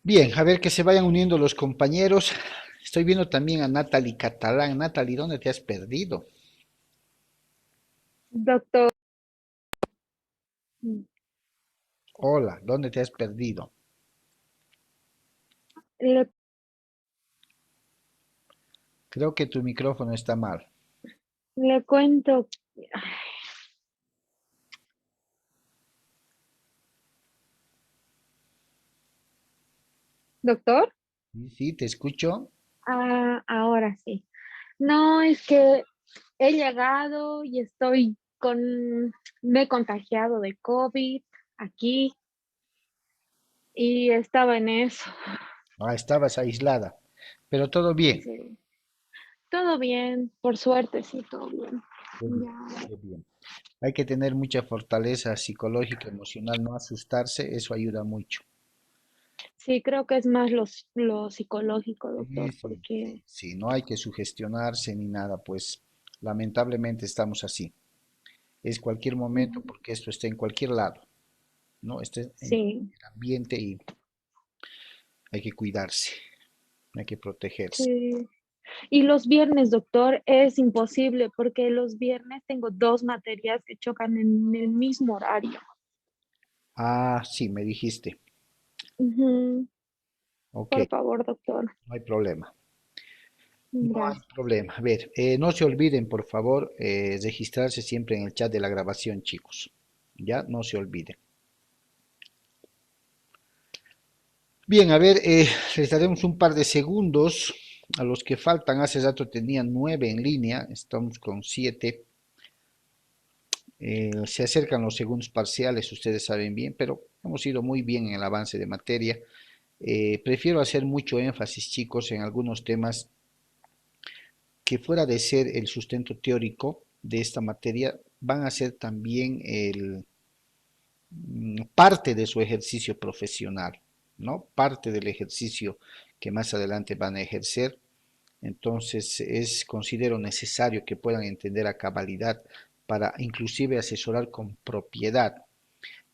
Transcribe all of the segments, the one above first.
Bien, a ver que se vayan uniendo los compañeros. Estoy viendo también a Natalie Catalán. Natalie, ¿dónde te has perdido? Doctor, Hola, ¿dónde te has perdido? le, Creo que tu micrófono está mal. le cuento, doctor, Sí, sí, te escucho. ahora sí. No, es que he llegado y me he contagiado de COVID aquí y estaba en eso. Ah, estabas aislada, pero todo bien. Sí, todo bien, por suerte, sí, todo bien. Qué bien, Ya, qué bien. Hay que tener mucha fortaleza psicológica, emocional, no asustarse, eso ayuda mucho. sí, creo que es más lo psicológico, Sí, doctor, sí, sí, porque sí, no hay que sugestionarse ni nada, pues lamentablemente estamos así. Es cualquier momento ujú, porque esto está en cualquier lado, ¿no? Está en sí, el ambiente y hay que cuidarse, hay que protegerse. sí. Y los viernes, doctor, es imposible porque los viernes tengo dos materias que chocan en el mismo horario. Ah, sí, me dijiste. Ujú. Ok, Por favor, doctor. no hay problema. No hay Gracias. problema. A ver, no se olviden, por favor, registrarse siempre en el chat de la grabación, chicos. Ya, no se olviden. Bien, a ver, les daremos un par de segundos a los que faltan. Hace rato tenían 9 en línea, estamos con 7. Se acercan los segundos parciales, ustedes saben bien, pero hemos ido muy bien en el avance de materia. Prefiero hacer mucho énfasis, chicos, en algunos temas que fuera de ser el sustento teórico de esta materia, van a ser también parte de su ejercicio profesional, ¿no? Parte del ejercicio que más adelante van a ejercer. Entonces, considero necesario que puedan entender a cabalidad para inclusive asesorar con propiedad.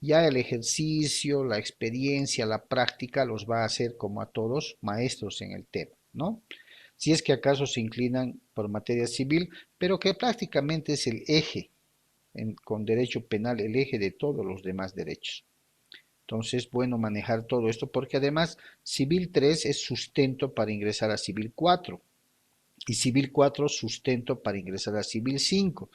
Ya el ejercicio, la experiencia, la práctica los va a hacer como a todos maestros en el tema, ¿no? Si es que acaso se inclinan por materia civil, pero que prácticamente es el eje, con derecho penal, el eje de todos los demás derechos. Entonces, bueno manejar todo esto porque además Civil 3 es sustento para ingresar a Civil 4 y Civil 4 sustento para ingresar a Civil 5.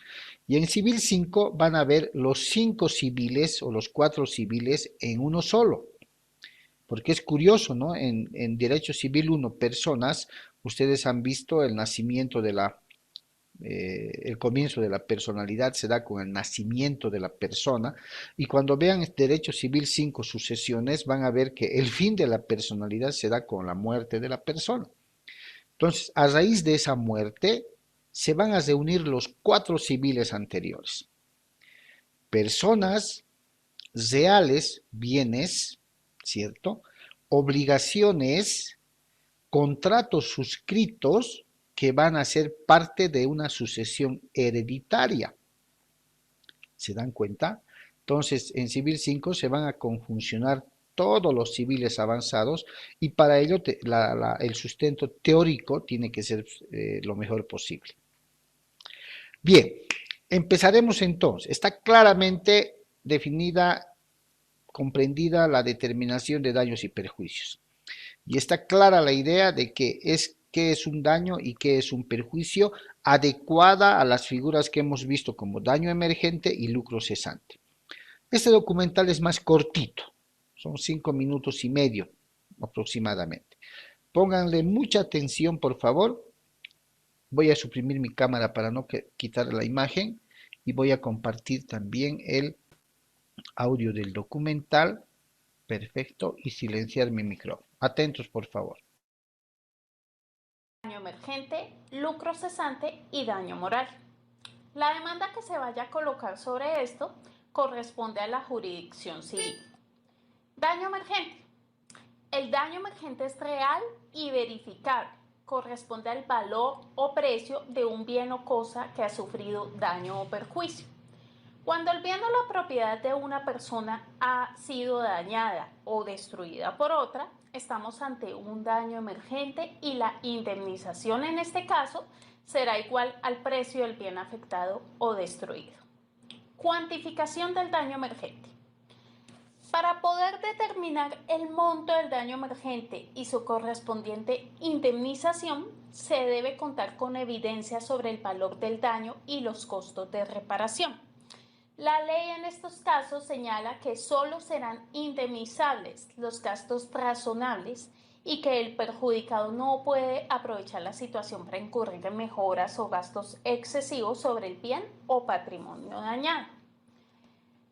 Y en Civil 5 van a ver los 5 civiles o los 4 civiles en uno solo. Porque es curioso, ¿no? En Derecho Civil 1, personas, ustedes han visto el nacimiento de el comienzo de la personalidad se da con el nacimiento de la persona y cuando vean Derecho Civil 5 sucesiones van a ver que el fin de la personalidad se da con la muerte de la persona. Entonces, a raíz de esa muerte se van a reunir los 4 civiles anteriores. Personas reales, bienes, ¿cierto? Obligaciones, contratos suscritos que van a ser parte de una sucesión hereditaria. ¿Se dan cuenta? Entonces, en Civil 5 se van a conjuncionar todos los civiles avanzados y para ello el sustento teórico tiene que ser lo mejor posible. Bien, empezaremos entonces. Está claramente definida, comprendida la determinación de daños y perjuicios. Y está clara la idea de qué es un daño y qué es un perjuicio adecuada a las figuras que hemos visto como daño emergente y lucro cesante. Este documental es más cortito, son 5 minutos y medio aproximadamente. Pónganle mucha atención, por favor. Voy a suprimir mi cámara para no quitar la imagen y voy a compartir también el audio del documental. Perfecto. Y silenciar mi micrófono. Atentos, por favor. Daño emergente, lucro cesante y daño moral. La demanda que se vaya a colocar sobre esto corresponde a la jurisdicción civil. Daño emergente. El daño emergente es real y verificable. Corresponde al valor o precio de un bien o cosa que ha sufrido daño o perjuicio. Cuando el bien o la propiedad de una persona ha sido dañada o destruida por otra, estamos ante un daño emergente y la indemnización en este caso será igual al precio del bien afectado o destruido. Cuantificación del daño emergente. Para poder determinar el monto del daño emergente y su correspondiente indemnización, se debe contar con evidencia sobre el valor del daño y los costos de reparación. La ley en estos casos señala que solo serán indemnizables los gastos razonables y que el perjudicado no puede aprovechar la situación para incurrir en mejoras o gastos excesivos sobre el bien o patrimonio dañado.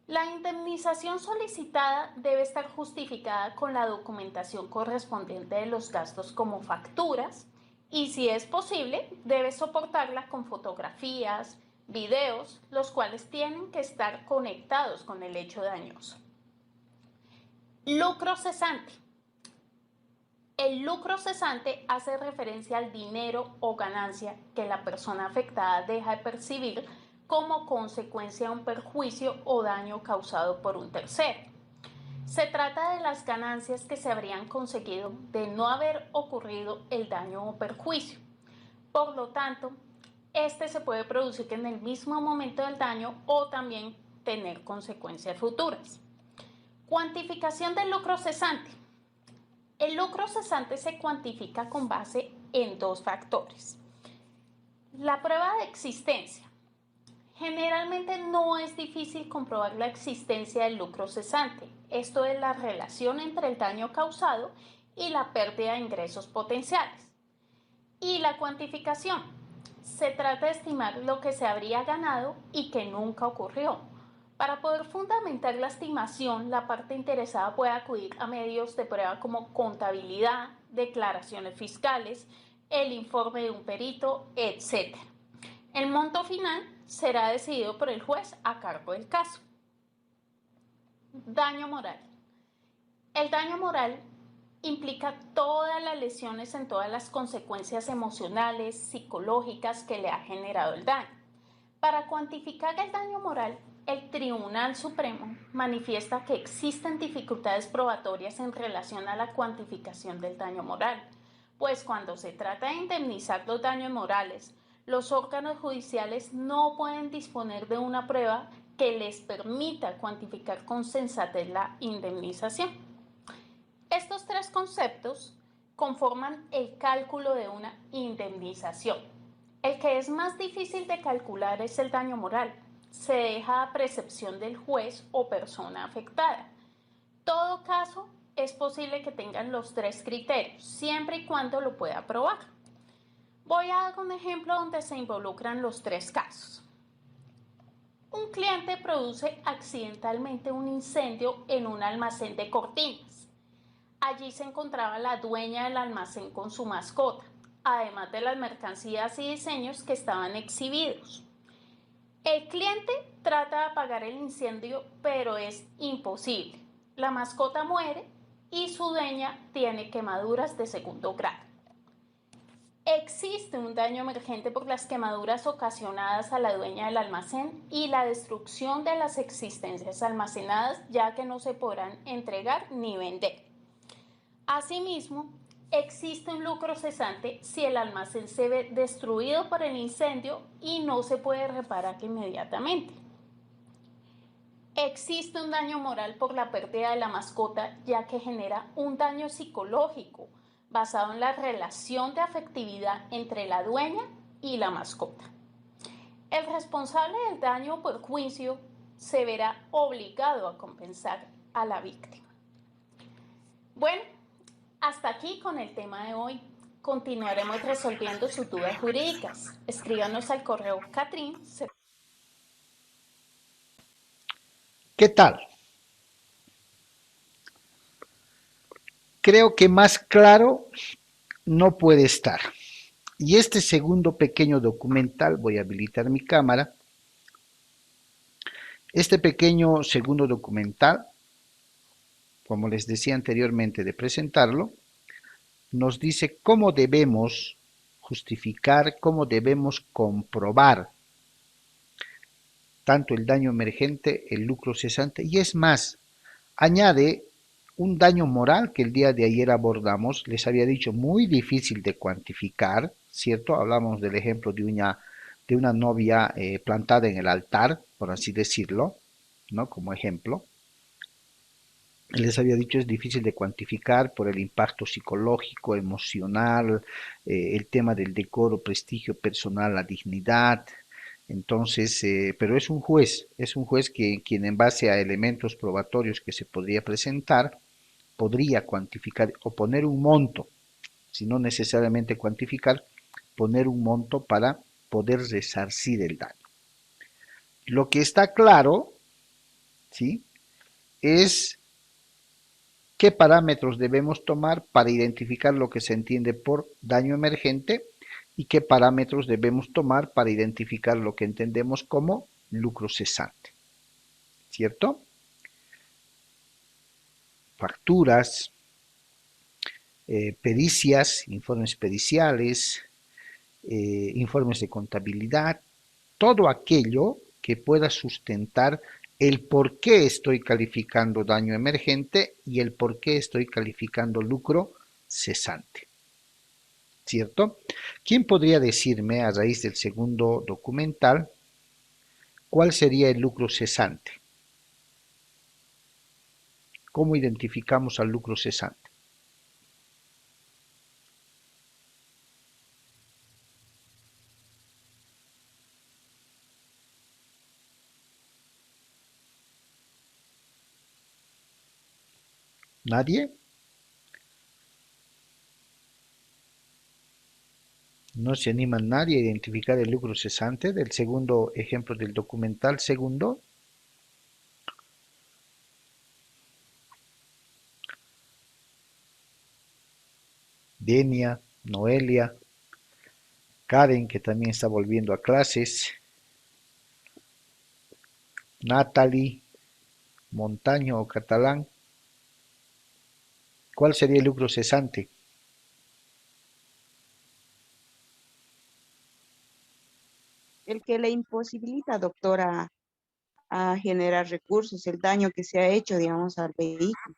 La indemnización solicitada debe estar justificada con la documentación correspondiente de los gastos como facturas y, si es posible, debe soportarla con fotografías, videos, los cuales tienen que estar conectados con el hecho dañoso. Lucro cesante. El lucro cesante hace referencia al dinero o ganancia que la persona afectada deja de percibir como consecuencia de un perjuicio o daño causado por un tercero. Se trata de las ganancias que se habrían conseguido de no haber ocurrido el daño o perjuicio. Por lo tanto, este se puede producir en el mismo momento del daño o también tener consecuencias futuras. Cuantificación del lucro cesante. El lucro cesante se cuantifica con base en dos factores. La prueba de existencia. Generalmente no es difícil comprobar la existencia del lucro cesante. Esto es la relación entre el daño causado y la pérdida de ingresos potenciales. Y la cuantificación. Se trata de estimar lo que se habría ganado y que nunca ocurrió. Para poder fundamentar la estimación, la parte interesada puede acudir a medios de prueba como contabilidad, declaraciones fiscales, el informe de un perito, etc. El monto final será decidido por el juez a cargo del caso. Daño moral. El daño moral implica todas las lesiones en todas las consecuencias emocionales, psicológicas que le ha generado el daño. Para cuantificar el daño moral, el Tribunal Supremo manifiesta que existen dificultades probatorias en relación a la cuantificación del daño moral, pues cuando se trata de indemnizar los daños morales, los órganos judiciales no pueden disponer de una prueba que les permita cuantificar con sensatez la indemnización. Estos tres conceptos conforman el cálculo de una indemnización. El que es más difícil de calcular es el daño moral. Se deja a percepción del juez o persona afectada. Todo caso es posible que tengan los tres criterios, siempre y cuando lo pueda probar. Voy a dar un ejemplo donde se involucran los tres casos. Un cliente produce accidentalmente un incendio en un almacén de cortinas. Allí se encontraba la dueña del almacén con su mascota, además de las mercancías y diseños que estaban exhibidos. El cliente trata de apagar el incendio, pero es imposible. La mascota muere y su dueña tiene quemaduras de segundo grado. Existe un daño emergente por las quemaduras ocasionadas a la dueña del almacén y la destrucción de las existencias almacenadas, ya que no se podrán entregar ni vender. Asimismo, existe un lucro cesante si el almacén se ve destruido por el incendio y no se puede reparar inmediatamente. Existe un daño moral por la pérdida de la mascota, ya que genera un daño psicológico basado en la relación de afectividad entre la dueña y la mascota. El responsable del daño o perjuicio se verá obligado a compensar a la víctima. Bueno, hasta aquí con el tema de hoy. Continuaremos resolviendo sus dudas jurídicas. Escríbanos al correo Catrin. ¿Qué tal? Creo que más claro no puede estar. Y este segundo pequeño documental, voy a habilitar mi cámara. Este pequeño segundo documental, como les decía anteriormente de presentarlo, nos dice cómo debemos justificar, cómo debemos comprobar tanto el daño emergente, el lucro cesante, y es más, añade un daño moral que el día de ayer abordamos, les había dicho, muy difícil de cuantificar, ¿cierto? Hablamos del ejemplo de una novia plantada en el altar, por así decirlo, ¿no? Como ejemplo. Les había dicho, es difícil de cuantificar por el impacto psicológico, emocional, el tema del decoro, prestigio personal, la dignidad. Entonces, pero es un juez que, quien en base a elementos probatorios que se podría presentar, podría cuantificar o poner un monto, si no necesariamente cuantificar, poner un monto para poder resarcir el daño. Lo que está claro, ¿sí? Es qué parámetros debemos tomar para identificar lo que se entiende por daño emergente y qué parámetros debemos tomar para identificar lo que entendemos como lucro cesante, ¿cierto? Facturas, pericias, informes periciales, informes de contabilidad, todo aquello que pueda sustentar el por qué estoy calificando daño emergente y el por qué estoy calificando lucro cesante. ¿Cierto? ¿Quién podría decirme, a raíz del segundo documental, cuál sería el lucro cesante? ¿Cómo identificamos al lucro cesante? ¿Nadie? No se anima nadie a identificar el lucro cesante del segundo ejemplo del documental segundo. Denia, Noelia, Karen, que también está volviendo a clases, Natalie, Montaño o Catalán. ¿Cuál sería el lucro cesante? El que le imposibilita, doctora, a generar recursos, el daño que se ha hecho, digamos, al vehículo.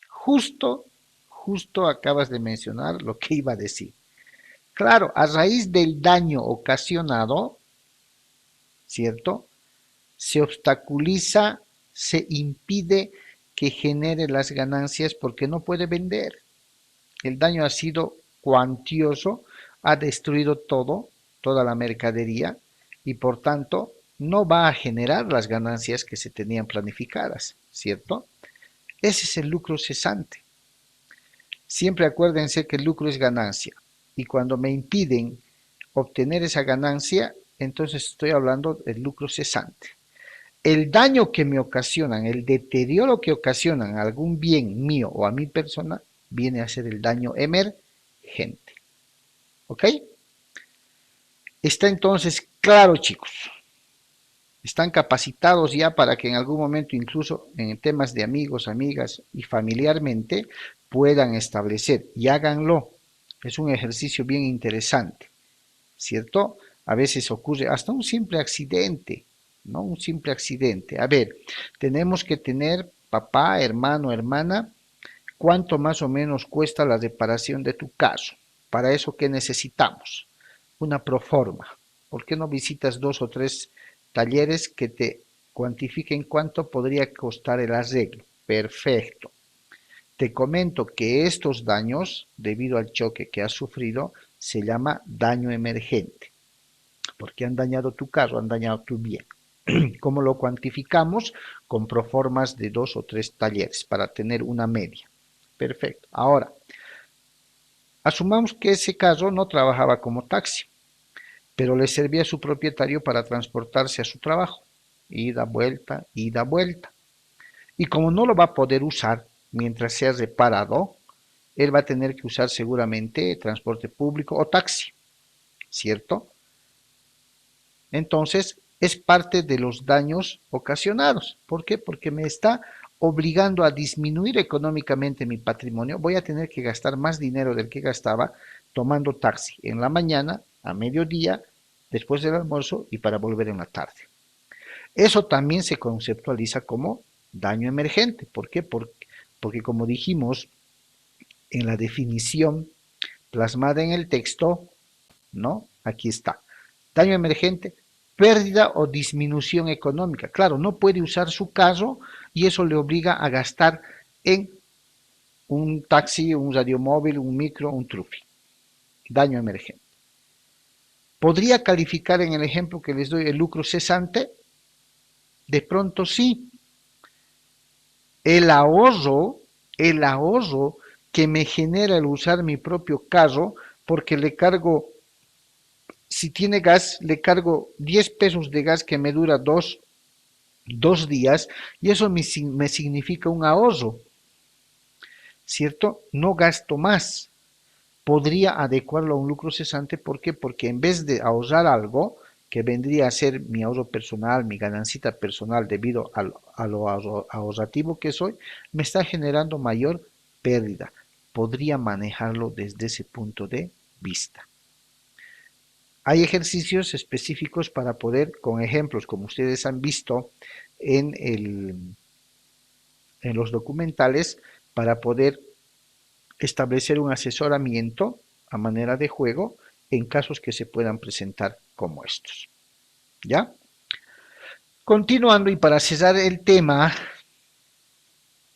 Justo, justo acabas de mencionar lo que iba a decir. Claro, a raíz del daño ocasionado, ¿cierto? Se obstaculiza, se impide que genere las ganancias porque no puede vender. El daño ha sido cuantioso, ha destruido todo, toda la mercadería y por tanto no va a generar las ganancias que se tenían planificadas, ¿cierto? Ese es el lucro cesante. Siempre acuérdense que el lucro es ganancia y cuando me impiden obtener esa ganancia, entonces estoy hablando del lucro cesante. El daño que me ocasionan, el deterioro que ocasionan a algún bien mío o a mi persona, viene a ser el daño emergente. ¿Ok? Está entonces claro, chicos. Están capacitados ya para que en algún momento, incluso en temas de amigos, amigas y familiarmente, puedan establecer y háganlo. Es un ejercicio bien interesante, ¿cierto? A veces ocurre hasta un simple accidente, ¿no? Un simple accidente. A ver, tenemos que tener papá, hermano, hermana, ¿cuánto más o menos cuesta la reparación de tu caso? Para eso, ¿qué necesitamos? Una proforma. ¿Por qué no visitas 2 o 3 talleres que te cuantifiquen cuánto podría costar el arreglo? Perfecto. Te comento que estos daños, debido al choque que has sufrido, se llama daño emergente, porque han dañado tu carro, han dañado tu bien. ¿Cómo lo cuantificamos? Con proformas de 2 o 3 talleres para tener una media. Perfecto. Ahora, asumamos que ese carro no trabajaba como taxi, pero le servía a su propietario para transportarse a su trabajo. Ida, vuelta, ida, vuelta. Y como no lo va a poder usar mientras sea reparado, él va a tener que usar seguramente transporte público o taxi, ¿cierto? Entonces, es parte de los daños ocasionados. ¿Por qué? Porque me está obligando a disminuir económicamente mi patrimonio. Voy a tener que gastar más dinero del que gastaba tomando taxi en la mañana, a mediodía, después del almuerzo y para volver en la tarde. Eso también se conceptualiza como daño emergente. ¿Por qué? Porque porque como dijimos en la definición plasmada en el texto, ¿no? Aquí está. Daño emergente, pérdida o disminución económica. Claro, no puede usar su carro y eso le obliga a gastar en un taxi, un radiomóvil, un micro, un trufi. Daño emergente. ¿Podría calificar en el ejemplo que les doy el lucro cesante? De pronto sí. El ahorro, el ahorro que me genera el usar mi propio carro, porque le cargo, si tiene gas, le cargo 10 pesos de gas que me dura dos días, y eso me significa un ahorro, ¿cierto? No gasto más. Podría adecuarlo a un lucro cesante, ¿por qué? Porque en vez de ahorrar algo, que vendría a ser mi ahorro personal, mi ganancita personal debido a lo ahorrativo que soy, me está generando mayor pérdida. Podría manejarlo desde ese punto de vista. Hay ejercicios específicos para poder, con ejemplos como ustedes han visto en los documentales, para poder establecer un asesoramiento a manera de juego en casos que se puedan presentar como estos. ¿Ya? Continuando y para cerrar el tema,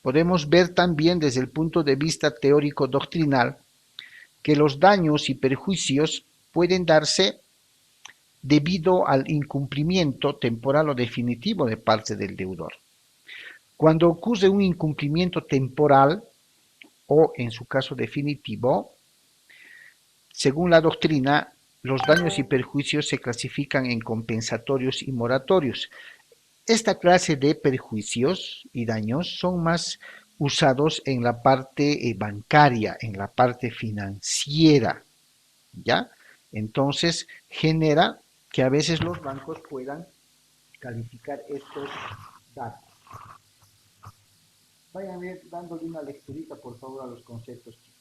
podemos ver también desde el punto de vista teórico doctrinal que los daños y perjuicios pueden darse debido al incumplimiento temporal o definitivo de parte del deudor. Cuando ocurre un incumplimiento temporal o en su caso definitivo, según la doctrina, los daños y perjuicios se clasifican en compensatorios y moratorios. Esta clase de perjuicios y daños son más usados en la parte bancaria, en la parte financiera, ¿ya? Entonces genera que a veces los bancos puedan calificar estos datos. Vayan dándole una lecturita, por favor, a los conceptos, chicos.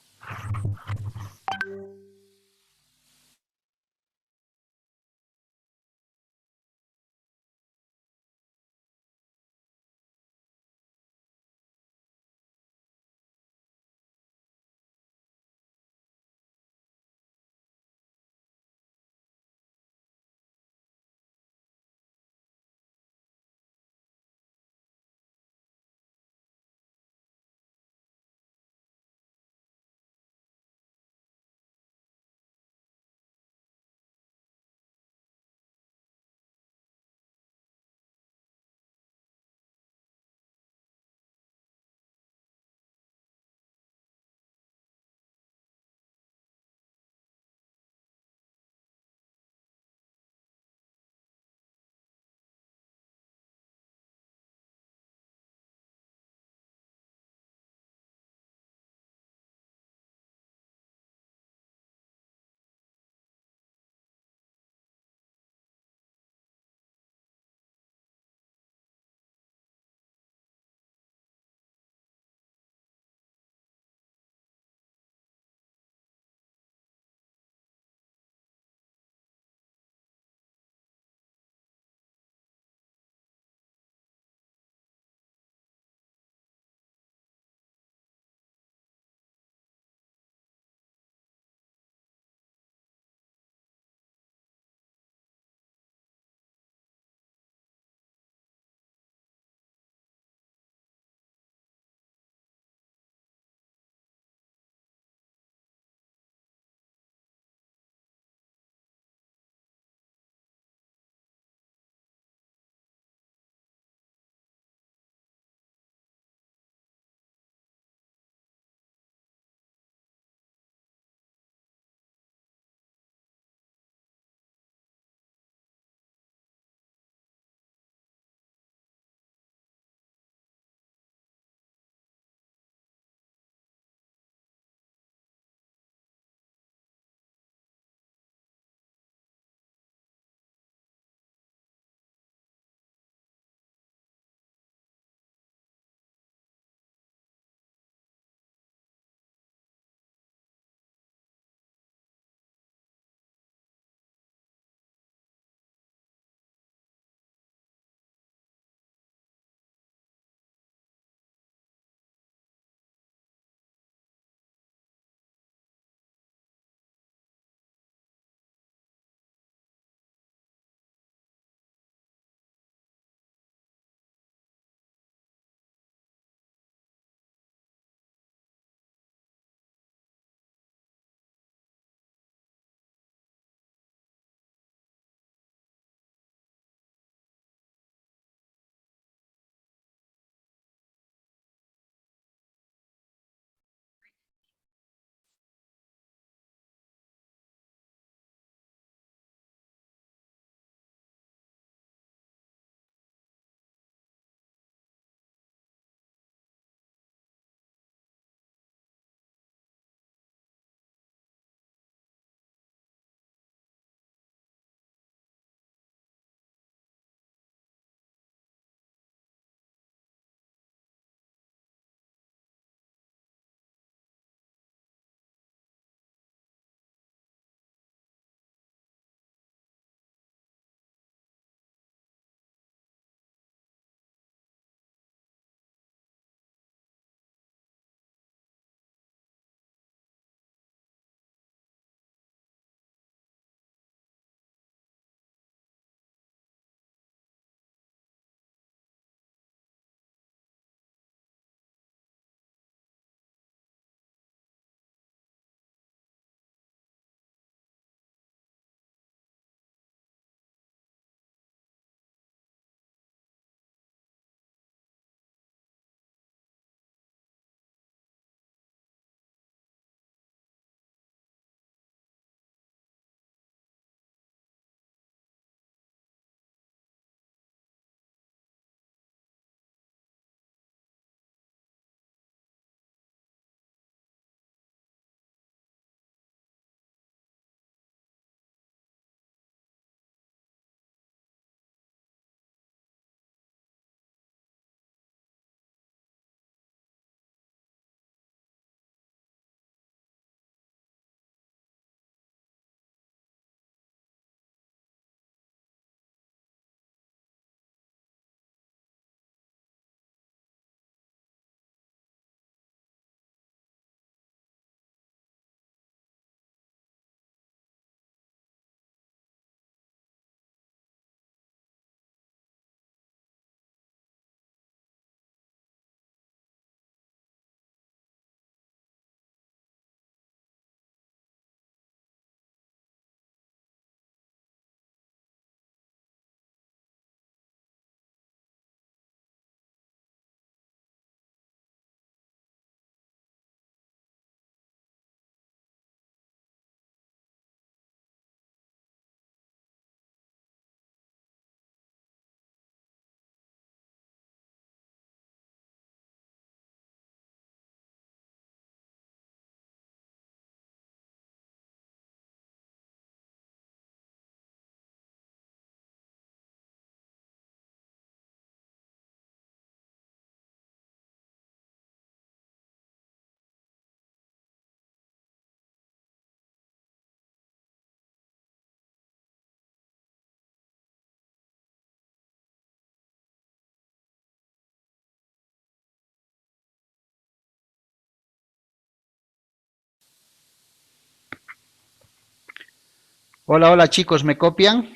Hola, hola chicos, ¿me copian?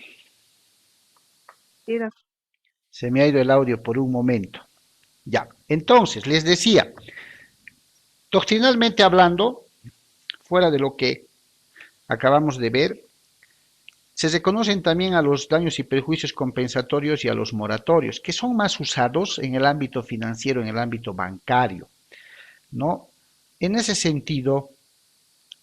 Sí, doctor. Se me ha ido el audio por un momento. Ya, entonces, les decía, doctrinalmente hablando, fuera de lo que acabamos de ver, se reconocen también a los daños y perjuicios compensatorios y a los moratorios, que son más usados en el ámbito financiero, en el ámbito bancario, ¿no? En ese sentido,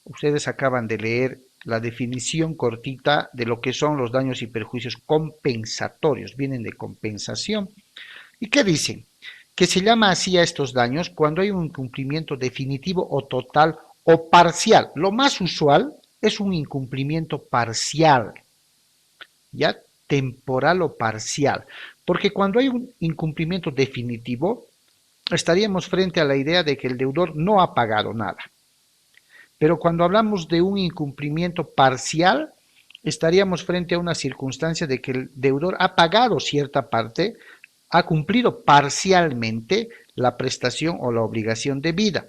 ustedes acaban de leer la definición cortita de lo que son los daños y perjuicios compensatorios, vienen de compensación. ¿Y qué dicen? Que se llama así a estos daños cuando hay un incumplimiento definitivo o total o parcial. Lo más usual es un incumplimiento parcial, ya temporal o parcial, porque cuando hay un incumplimiento definitivo, estaríamos frente a la idea de que el deudor no ha pagado nada. Pero cuando hablamos de un incumplimiento parcial, estaríamos frente a una circunstancia de que el deudor ha pagado cierta parte, ha cumplido parcialmente la prestación o la obligación debida.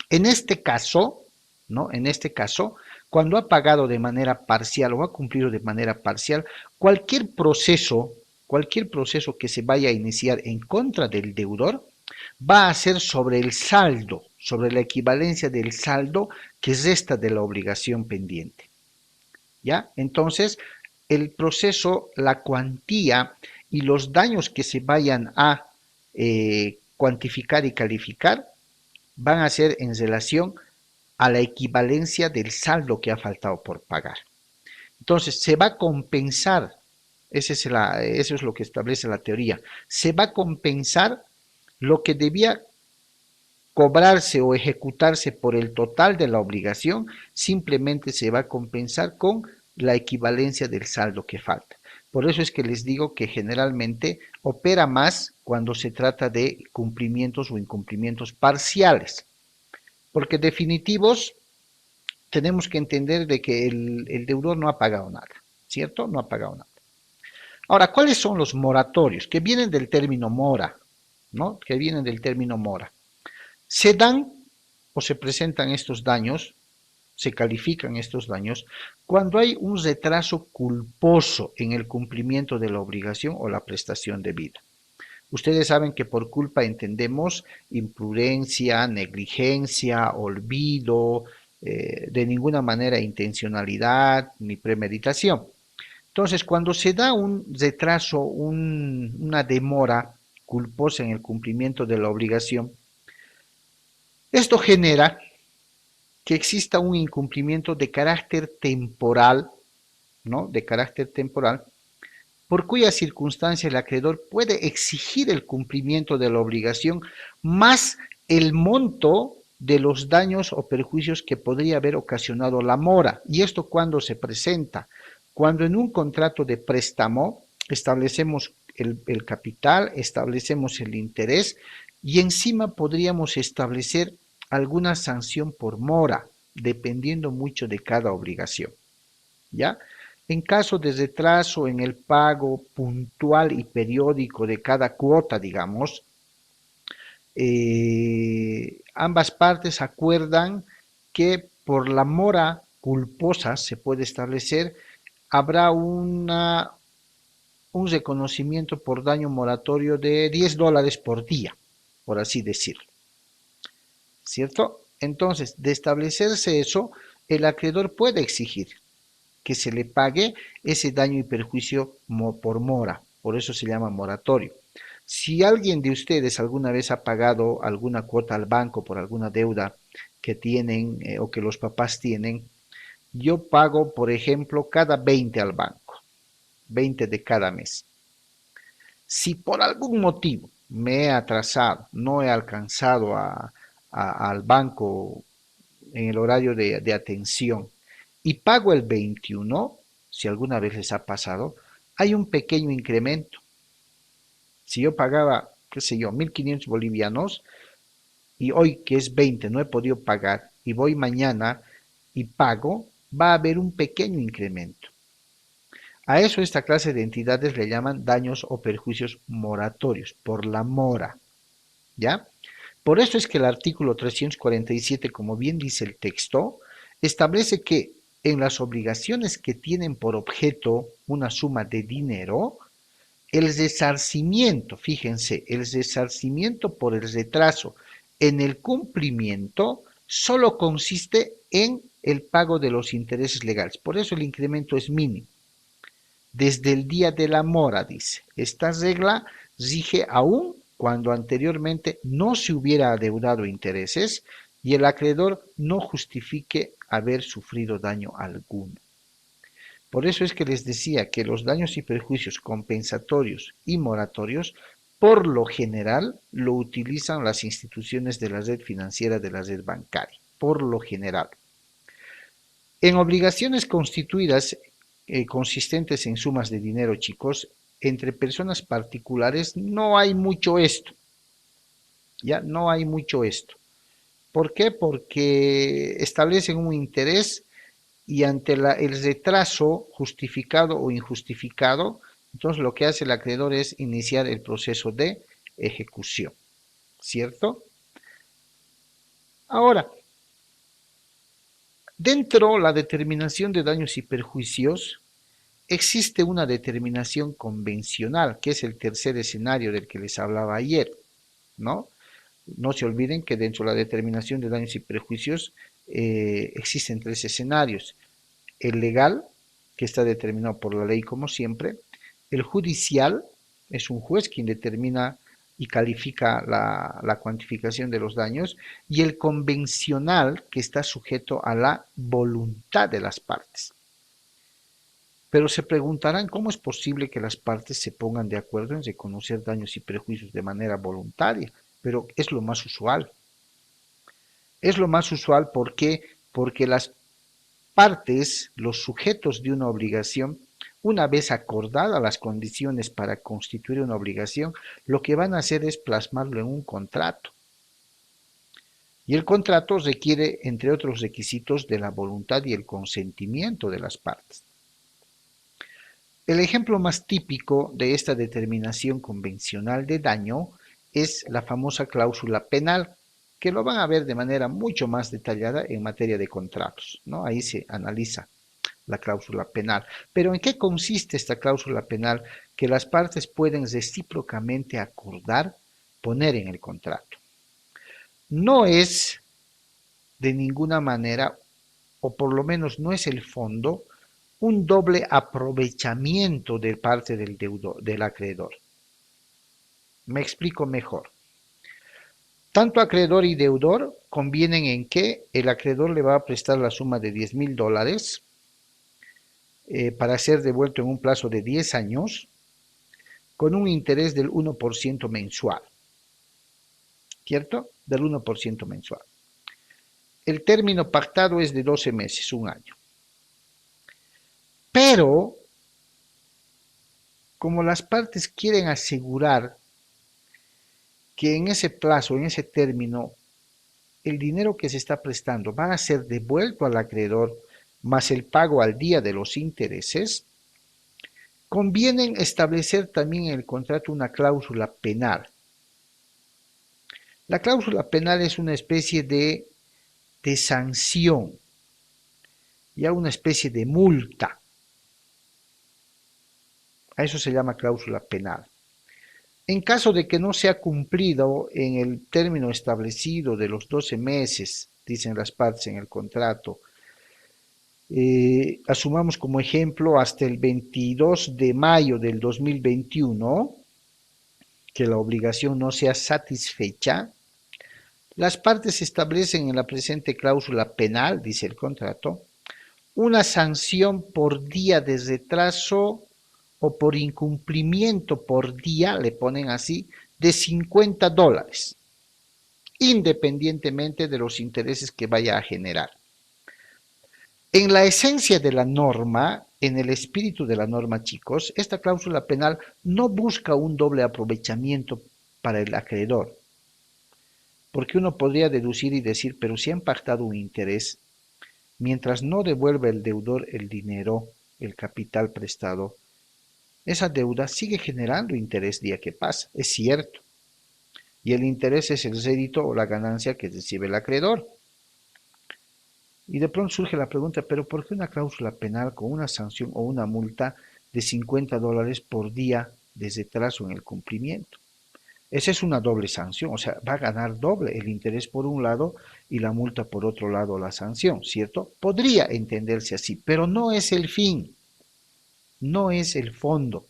En este caso, ¿no? En este caso, cuando ha pagado de manera parcial o ha cumplido de manera parcial, cualquier proceso que se vaya a iniciar en contra del deudor va a ser sobre el saldo, sobre la equivalencia del saldo que resta de la obligación pendiente. ¿Ya? Entonces, el proceso, la cuantía y los daños que se vayan a cuantificar y calificar van a ser en relación a la equivalencia del saldo que ha faltado por pagar. Entonces, se va a compensar, eso es lo que establece la teoría, se va a compensar lo que debía cobrarse o ejecutarse por el total de la obligación, simplemente se va a compensar con la equivalencia del saldo que falta. Por eso es que les digo que generalmente opera más cuando se trata de cumplimientos o incumplimientos parciales, porque definitivos tenemos que entender de que el deudor no ha pagado nada, ¿cierto? No ha pagado nada. Ahora, ¿cuáles son los moratorios? Que vienen del término mora, ¿no? Que vienen del término mora. Se dan o se presentan estos daños, se califican estos daños, cuando hay un retraso culposo en el cumplimiento de la obligación o la prestación debida. Ustedes saben que por culpa entendemos imprudencia, negligencia, olvido, de ninguna manera intencionalidad ni premeditación. Entonces, cuando se da un retraso, una demora culposa en el cumplimiento de la obligación, esto genera que exista un incumplimiento de carácter temporal, ¿no? De carácter temporal, por cuya circunstancia el acreedor puede exigir el cumplimiento de la obligación más el monto de los daños o perjuicios que podría haber ocasionado la mora. ¿Y esto cuándo se presenta? Cuando en un contrato de préstamo establecemos el capital, establecemos el interés y encima podríamos establecer alguna sanción por mora, dependiendo mucho de cada obligación. ¿Ya? En caso de retraso en el pago puntual y periódico de cada cuota, digamos, ambas partes acuerdan que por la mora culposa se puede establecer, habrá un reconocimiento por daño moratorio de $10 por día, por así decirlo. ¿Cierto? Entonces, de establecerse eso, el acreedor puede exigir que se le pague ese daño y perjuicio por mora, por eso se llama moratorio. Si alguien de ustedes alguna vez ha pagado alguna cuota al banco por alguna deuda que tienen o que los papás tienen, yo pago, por ejemplo, cada 20 al banco, 20 de cada mes. Si por algún motivo me he atrasado, no he alcanzado al banco en el horario de atención y pago el 21, si alguna vez les ha pasado, hay un pequeño incremento. Si yo pagaba, qué sé yo, 1.500 bolivianos y hoy que es 20 no he podido pagar y voy mañana y pago, va a haber un pequeño incremento. A eso esta clase de entidades le llaman daños o perjuicios moratorios, por la mora, ¿ya? Por eso es que el artículo 347, como bien dice el texto, establece que en las obligaciones que tienen por objeto una suma de dinero, el resarcimiento, fíjense, el resarcimiento por el retraso en el cumplimiento solo consiste en el pago de los intereses legales. Por eso el incremento es mínimo. Desde el día de la mora, dice. Esta regla rige aún cuando anteriormente no se hubiera adeudado intereses y el acreedor no justifique haber sufrido daño alguno. Por eso es que les decía que los daños y perjuicios compensatorios y moratorios, por lo general, lo utilizan las instituciones de la red financiera, de la red bancaria, por lo general. En obligaciones constituidas consistentes en sumas de dinero, chicos, entre personas particulares no hay mucho esto. Ya no hay mucho esto. ¿Por qué? Porque establecen un interés y ante el retraso justificado o injustificado, entonces lo que hace el acreedor es iniciar el proceso de ejecución, ¿cierto? Ahora, dentro de la determinación de daños y perjuicios, existe una determinación convencional, que es el tercer escenario del que les hablaba ayer, ¿no? No se olviden que dentro de la determinación de daños y perjuicios existen tres escenarios. El legal, que está determinado por la ley como siempre. El judicial, es un juez quien determina y califica la cuantificación de los daños. Y el convencional, que está sujeto a la voluntad de las partes. Pero se preguntarán cómo es posible que las partes se pongan de acuerdo en reconocer daños y perjuicios de manera voluntaria, pero es lo más usual. Es lo más usual, ¿por qué? Porque las partes, los sujetos de una obligación, una vez acordadas las condiciones para constituir una obligación, lo que van a hacer es plasmarlo en un contrato. Y el contrato requiere, entre otros requisitos, de la voluntad y el consentimiento de las partes. El ejemplo más típico de esta determinación convencional de daño es la famosa cláusula penal, que lo van a ver de manera mucho más detallada en materia de contratos, ¿no? Ahí se analiza la cláusula penal. Pero ¿en qué consiste esta cláusula penal? Que las partes pueden recíprocamente acordar poner en el contrato. No es de ninguna manera, o por lo menos no es el fondo, un doble aprovechamiento de parte del acreedor. Me explico mejor. Tanto acreedor y deudor convienen en que el acreedor le va a prestar la suma de $10,000 para ser devuelto en un plazo de 10 años con un interés del 1% mensual, ¿cierto? Del 1% mensual. El término pactado es de 12 meses, un año. Pero, como las partes quieren asegurar que en ese plazo, en ese término, el dinero que se está prestando va a ser devuelto al acreedor más el pago al día de los intereses, conviene establecer también en el contrato una cláusula penal. La cláusula penal es una especie de sanción, ya una especie de multa. A eso se llama cláusula penal. En caso de que no sea cumplido en el término establecido de los 12 meses, dicen las partes en el contrato, asumamos como ejemplo hasta el 22 de mayo del 2021, que la obligación no sea satisfecha, las partes establecen en la presente cláusula penal, dice el contrato, una sanción por día de retraso o por incumplimiento por día, le ponen así, de $50, independientemente de los intereses que vaya a generar. En la esencia de la norma, en el espíritu de la norma, chicos, esta cláusula penal no busca un doble aprovechamiento para el acreedor, porque uno podría deducir y decir, pero si han pactado un interés, mientras no devuelva el deudor el dinero, el capital prestado, esa deuda sigue generando interés día que pasa, es cierto. Y el interés es el rédito o la ganancia que recibe el acreedor. Y de pronto surge la pregunta, pero ¿por qué una cláusula penal con una sanción o una multa de $50 por día de retraso en el cumplimiento? Esa es una doble sanción, o sea, va a ganar doble el interés por un lado y la multa por otro lado, la sanción, ¿cierto? Podría entenderse así, pero no es el fin, no es el fondo,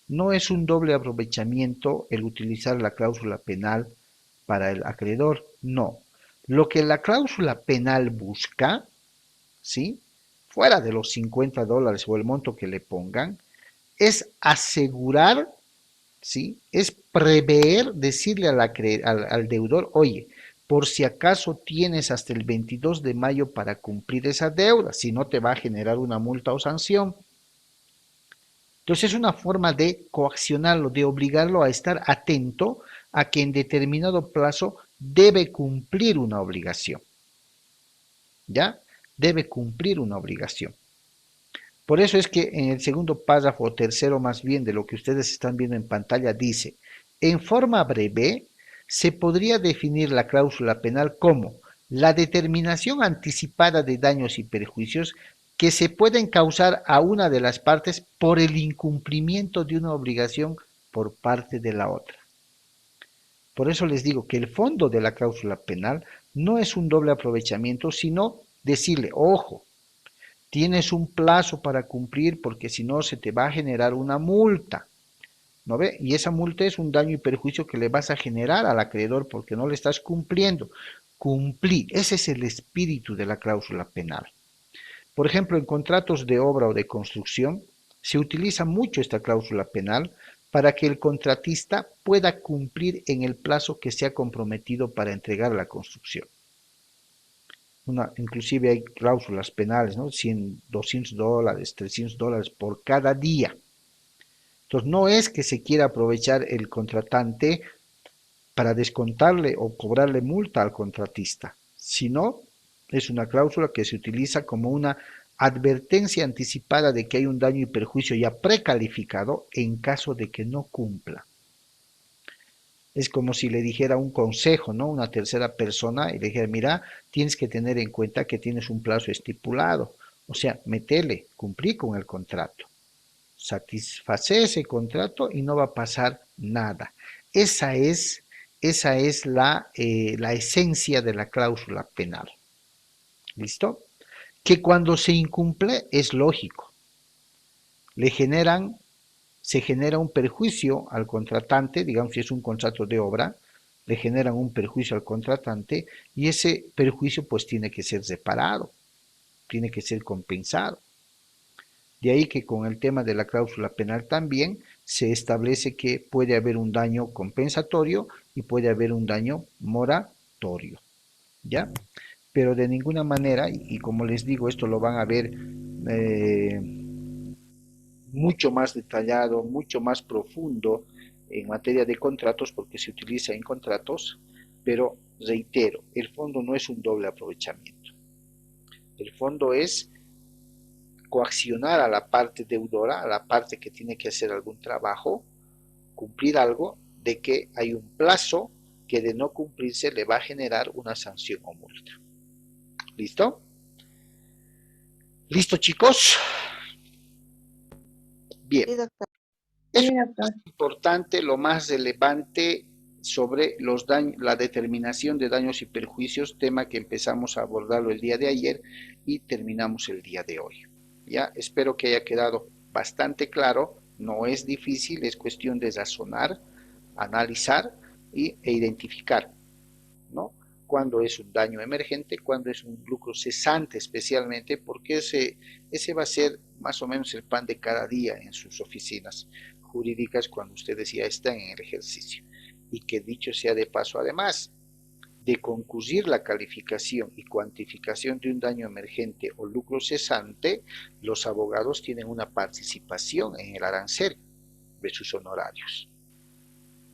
no es un doble aprovechamiento el utilizar la cláusula penal para el acreedor, no. Lo que la cláusula penal busca, ¿sí? Fuera de los $50 o el monto que le pongan, es asegurar, ¿sí? Es prever, decirle al deudor, oye, por si acaso tienes hasta el 22 de mayo para cumplir esa deuda, si no te va a generar una multa o sanción. Entonces es una forma de coaccionarlo, de obligarlo a estar atento a que en determinado plazo debe cumplir una obligación. ¿Ya? Debe cumplir una obligación. Por eso es que en el segundo párrafo, o tercero más bien, de lo que ustedes están viendo en pantalla, dice, en forma breve, se podría definir la cláusula penal como la determinación anticipada de daños y perjuicios que se pueden causar a una de las partes por el incumplimiento de una obligación por parte de la otra. Por eso les digo que el fondo de la cláusula penal no es un doble aprovechamiento, sino decirle, ojo, tienes un plazo para cumplir porque si no se te va a generar una multa, ¿no ve? Y esa multa es un daño y perjuicio que le vas a generar al acreedor porque no le estás cumpliendo. Cumplir, ese es el espíritu de la cláusula penal. Por ejemplo, en contratos de obra o de construcción, se utiliza mucho esta cláusula penal para que el contratista pueda cumplir en el plazo que se ha comprometido para entregar la construcción. Inclusive hay cláusulas penales, ¿no? $100, $200, $300 por cada día. Entonces, no es que se quiera aprovechar el contratante para descontarle o cobrarle multa al contratista, sino es una cláusula que se utiliza como una advertencia anticipada de que hay un daño y perjuicio ya precalificado en caso de que no cumpla. Es como si le dijera un consejo, ¿no? Una tercera persona y le dijera, mira, tienes que tener en cuenta que tienes un plazo estipulado. O sea, metele, cumplí con el contrato. Satisface ese contrato y no va a pasar nada. Esa es la esencia de la cláusula penal. ¿Listo? Que cuando se incumple es lógico. Se genera un perjuicio al contratante, digamos si es un contrato de obra, le generan un perjuicio al contratante y ese perjuicio pues tiene que ser reparado, tiene que ser compensado. De ahí que con el tema de la cláusula penal también se establece que puede haber un daño compensatorio y puede haber un daño moratorio, ¿ya? Pero de ninguna manera, y como les digo, esto lo van a ver mucho más detallado, mucho más profundo en materia de contratos, porque se utiliza en contratos, pero reitero, el fondo no es un doble aprovechamiento. El fondo es coaccionar a la parte deudora, a la parte que tiene que hacer algún trabajo, cumplir algo, de que hay un plazo que de no cumplirse le va a generar una sanción o multa. ¿Listo? ¿Listo, chicos? Bien. Sí, doctor. Es lo más importante, lo más relevante sobre la determinación de daños y perjuicios, tema que empezamos a abordarlo el día de ayer y terminamos el día de hoy. Ya, espero que haya quedado bastante claro, no es difícil, es cuestión de razonar, analizar e identificar, ¿no? Cuando es un daño emergente, cuando es un lucro cesante especialmente, porque ese va a ser más o menos el pan de cada día en sus oficinas jurídicas cuando ustedes ya están en el ejercicio. Y que dicho sea de paso, además de concurrir la calificación y cuantificación de un daño emergente o lucro cesante, los abogados tienen una participación en el arancel de sus honorarios,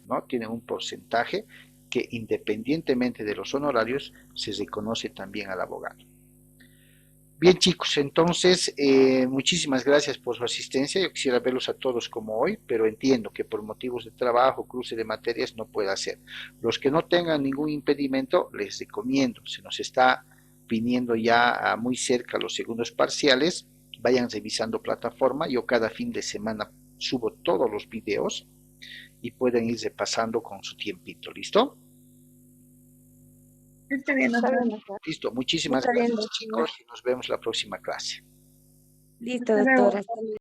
¿no? Tienen un porcentaje que independientemente de los honorarios se reconoce también al abogado. Bien, chicos, entonces muchísimas gracias por su asistencia. Yo quisiera verlos a todos como hoy, pero entiendo que por motivos de trabajo, cruce de materias, no pueda ser. Los que no tengan ningún impedimento, les recomiendo, se nos está viniendo ya muy cerca los segundos parciales, vayan revisando plataforma. Yo cada fin de semana subo todos los videos y pueden ir repasando con su tiempito. ¿Listo? Está bien, Está doctor. bien, doctor. Listo. Muchísimas Está bien, gracias, doctor. chicos, y nos vemos la próxima clase. Listo, Hasta luego. doctor. Hasta luego.